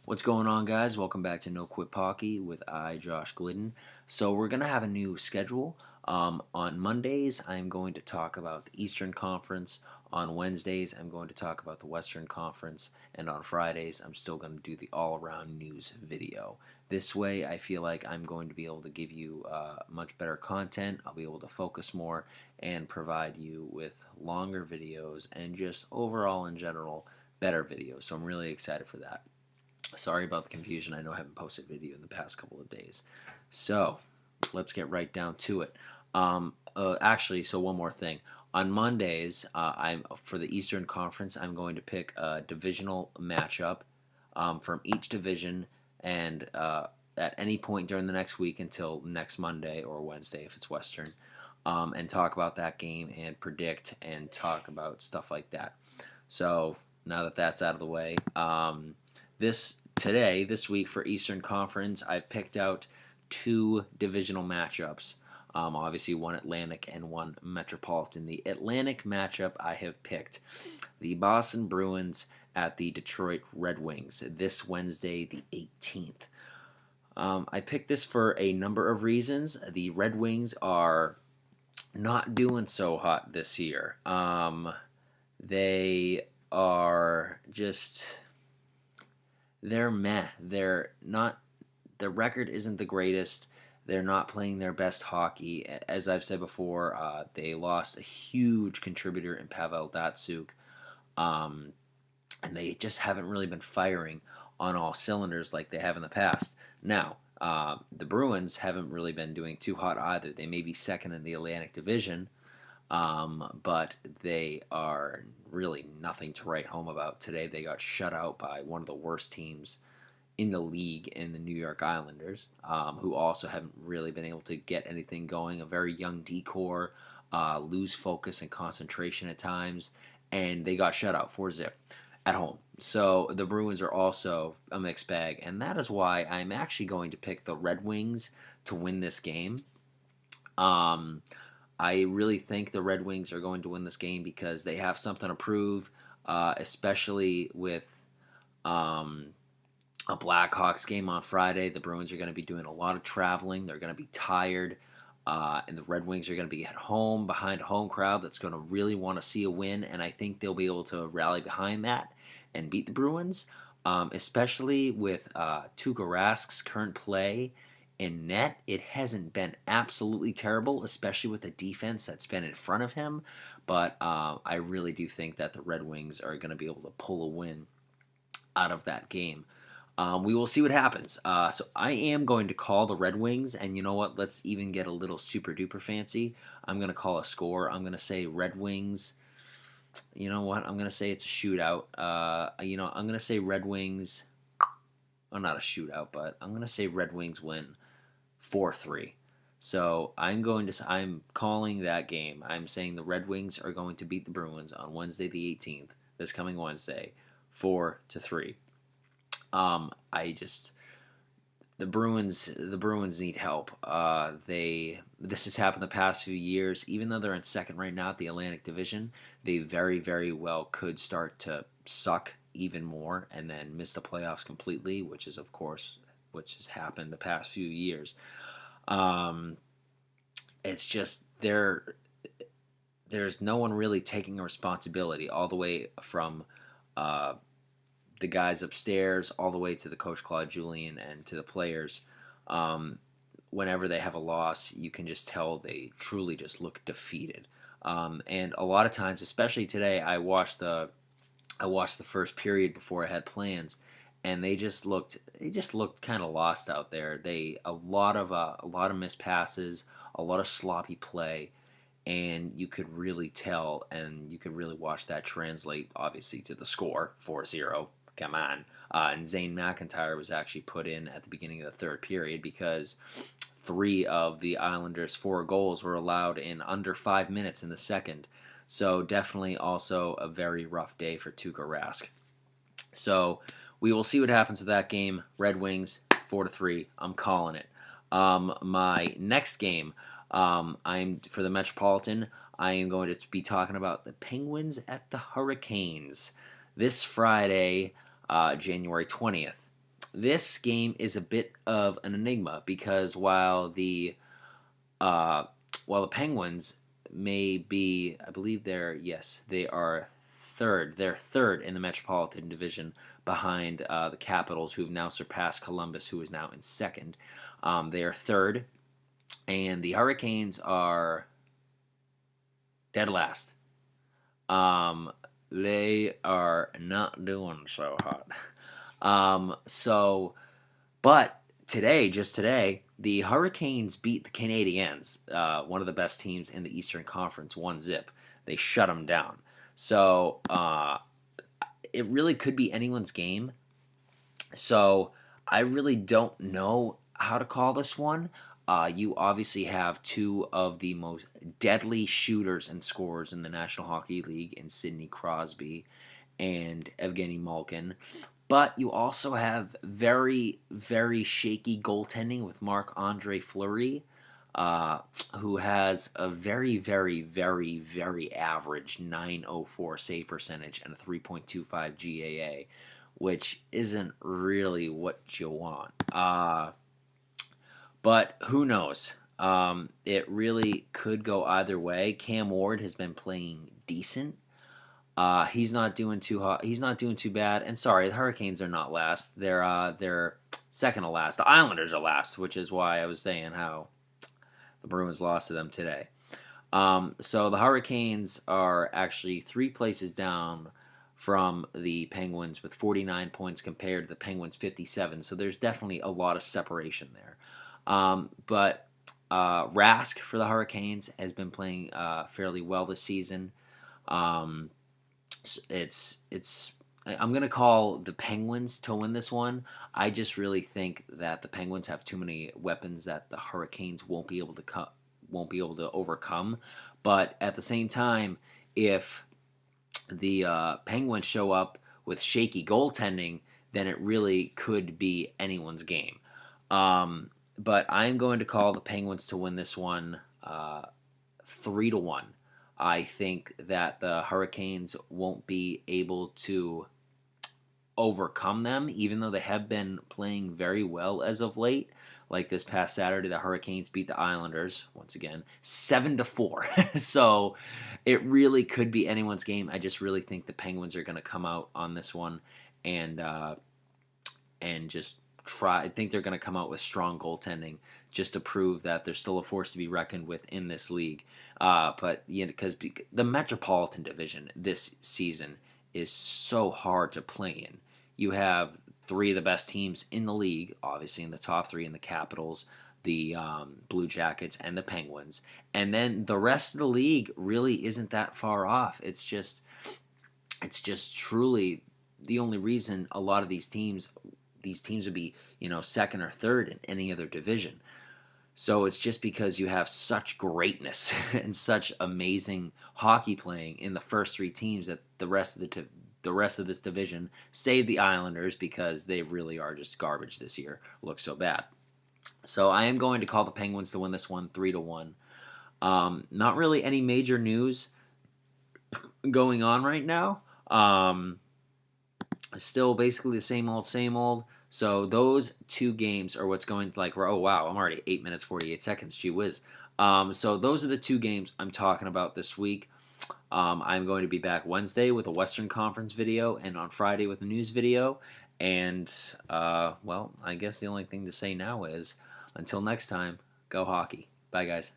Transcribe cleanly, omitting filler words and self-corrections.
What's going on, guys? Welcome back to No Quit Pocky with Josh Glidden. So we're gonna have a new schedule. On Mondays, I'm going to talk about the Eastern Conference. On Wednesdays, I'm going to talk about the Western Conference, and on Fridays, I'm still going to do the all-around news video. This way, I feel like I'm going to be able to give you much better content. I'll be able to focus more and provide you with longer videos and just overall, in general, better videos. So I'm really excited for that. Sorry about the confusion. I know I haven't posted video in the past couple of days. So let's get right down to it. So one more thing. On Mondays, I'm for the Eastern Conference. I'm going to pick a divisional matchup from each division, and at any point during the next week until next Monday or Wednesday if it's Western, and talk about that game and predict and talk about stuff like that. So now that that's out of the way, this week for Eastern Conference, I picked out two divisional matchups. Obviously, one Atlantic and one Metropolitan. The Atlantic matchup I have picked the Boston Bruins at the Detroit Red Wings this Wednesday, the 18th. I picked this for a number of reasons. The Red Wings are not doing so hot this year. They are just they're meh. They're not. The record isn't the greatest. They're not playing their best hockey. As I've said before, they lost a huge contributor in Pavel Datsuk, um, and they just haven't really been firing on all cylinders like they have in the past. Now, the Bruins haven't really been doing too hot either. They may be second in the Atlantic Division, but they are really nothing to write home about today. They got shut out by one of the worst teams in the league in the New York Islanders, who also haven't really been able to get anything going. A very young decor, lose focus and concentration at times, and they got shut out 4-zip at home. So the Bruins are also a mixed bag, and that is why I'm actually going to pick the Red Wings to win this game. Um, I really think the Red Wings are going to win this game because they have something to prove, especially with um, a Blackhawks game on Friday. The Bruins are going to be doing a lot of traveling. They're going to be tired. And the Red Wings are going to be at home behind a home crowd that's going to really want to see a win. And I think they'll be able to rally behind that and beat the Bruins, especially with Tuukka Rask's current play in net. It hasn't been absolutely terrible, especially with the defense that's been in front of him. But I really do think that the Red Wings are going to be able to pull a win out of that game. We will see what happens. So I am going to call the Red Wings, and you know what? Let's even get a little super duper fancy. I'm going to call a score. I'm going to say Red Wings. You know what? I'm going to say it's a shootout. I'm going to say Red Wings. Oh, not a shootout, but I'm going to say Red Wings win 4-3. So I'm calling that game. I'm saying the Red Wings are going to beat the Bruins on Wednesday the 18th, this coming Wednesday, 4-3. I just the Bruins need help. This has happened the past few years. Even though they're in second right now at the Atlantic Division, they very very well could start to suck even more and then miss the playoffs completely, which has happened the past few years. Um, it's just there's no one really taking a responsibility all the way from uh, the guys upstairs all the way to the coach Claude Julien and to the players. Um, Whenever they have a loss, you can just tell they truly just look defeated. And a lot of times, especially today, I watched the first period before I had plans, and they just looked kind of lost out there. A lot of missed passes, a lot of sloppy play, and you could really tell, and you could really watch that translate, obviously, to the score 4-0. Come on. And Zane McIntyre was actually put in at the beginning of the third period because three of the Islanders' four goals were allowed in under 5 minutes in the second. So definitely also a very rough day for Tuukka Rask. So we will see what happens with that game. Red Wings 4-3. I'm calling it. My next game, I'm for the Metropolitan. I am going to be talking about the Penguins at the Hurricanes this Friday, January 20th. this game is a bit of an enigma because uh, while the Penguins may be, I believe they are third. They're third in the Metropolitan Division behind the Capitals, who have now surpassed Columbus, who is now in second. They are third, and the Hurricanes are dead last. Um, they are not doing so hot. But today, just today, the Hurricanes beat the Canadiens, one of the best teams in the Eastern Conference, 1-0. They shut them down. So it really could be anyone's game. So I really don't know how to call this one. You obviously have two of the most deadly shooters and scorers in the National Hockey League in Sidney Crosby and Evgeny Malkin. But you also have very, very shaky goaltending with Marc-Andre Fleury, who has a very, very, very, very average 904 save percentage and a 3.25 GAA, which isn't really what you want. But who knows? It really could go either way. Cam Ward has been playing decent. He's not doing too hot. He's not doing too bad. And sorry, the Hurricanes are not last. They're second to last. The Islanders are last, which is why I was saying how the Bruins lost to them today. So the Hurricanes are actually 3 places down from the Penguins with 49 points compared to the Penguins' 57. So there's definitely a lot of separation there. But Rask for the Hurricanes has been playing fairly well this season. I'm going to call the Penguins to win this one. I just really think that the Penguins have too many weapons that the Hurricanes won't be able to overcome. But at the same time, if the Penguins show up with shaky goaltending, then it really could be anyone's game. But I'm going to call the Penguins to win this one 3-1. I think that the Hurricanes won't be able to overcome them, even though they have been playing very well as of late. Like this past Saturday, the Hurricanes beat the Islanders once again 7-4. So it really could be anyone's game. I just really think the Penguins are going to come out on this one and just try. I think they're going to come out with strong goaltending just to prove that they're still a force to be reckoned with in this league. But because the Metropolitan Division this season is so hard to play in. You have 3 of the best teams in the league, obviously in the top 3 in the Capitals, the Blue Jackets, and the Penguins. And then the rest of the league really isn't that far off. It's just truly the only reason a lot of these teams would be, second or third in any other division. So it's just because you have such greatness and such amazing hockey playing in the first 3 teams that the rest of this division, save the Islanders because they really are just garbage this year, look so bad. So I am going to call the Penguins to win this one 3-1. Not really any major news going on right now. Still basically the same old. So those 2 games are what's going to oh wow, I'm already 8 minutes 48 seconds, gee whiz. So those are the 2 games I'm talking about this week. I'm going to be back Wednesday with a Western Conference video and on Friday with a news video. And, I guess the only thing to say now is, until next time, go hockey. Bye, guys.